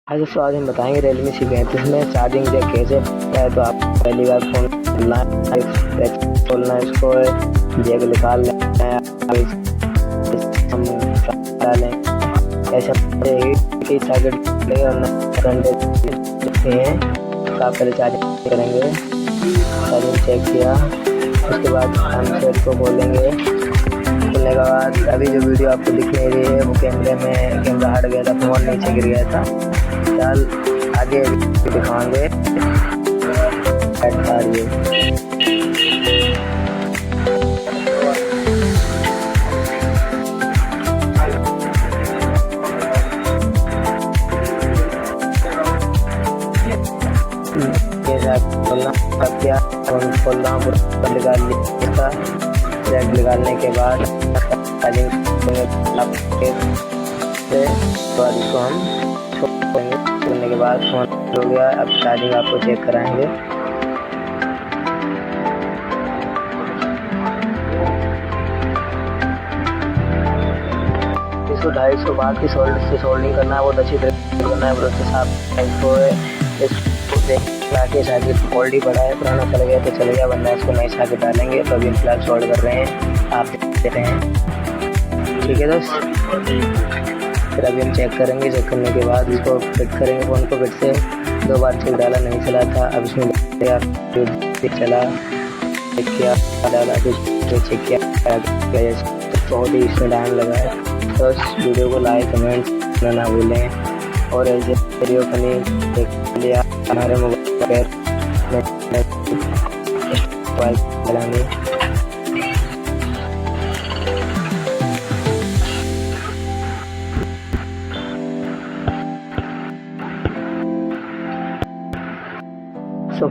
आज दोस्तों आज हम बताएंगे Realme C35 में चार्जिंग जैक कैसे है। तो आप पहली बार फ़ोन खोलना है, इसको जैक निकाल लेना है, हम डालें ऐसा कि सॉकेट हैं। तो आप पहले चार्जिंग करेंगे, चार्जिंग चेक किया, उसके बाद हम सेट को खोलेंगे। खोलने के बाद अभी जो वीडियो आपको दिख नहीं रही है वो कैमरा हट गया था, फ़ोन नीचे गिर गया था। चल आगे दिखाएंगे। खोल रहा हूँ, पूरा निकाल लिया। जैक निकालने के बाद चार्जिंग इसको हम छोड़ने के बाद फोन हो गया। अब चार्जिंग आपको चेक कराएंगे। इसको 250 वाट की सोल्डिंग करना है, बहुत अच्छी तरह करना है। उसके साथ इसको के साथ फोल्ड ही पड़ा है, पुराना चल गया तो चल गया, वरना इसको नए साथ डालेंगे। तो अभी फिलहाल सोल्ड कर रहे हैं, आप देख रहे हैं। ठीक है दोस्त, फिर अभी हम चेक करेंगे। चेक करने के बाद इसको फिट करेंगे। फ़ोन को फिट से 2 बार चेक डाला, नहीं चला था। अब इसमें चला, चेक किया, डाला, चेक किया, बहुत ही इसमें टाइम लगा है। तो इस वीडियो को लाइक कमेंट करना ना भूलें। और ऐसे वीडियो बनी देख लिया हमारे मोबाइल चलाने। So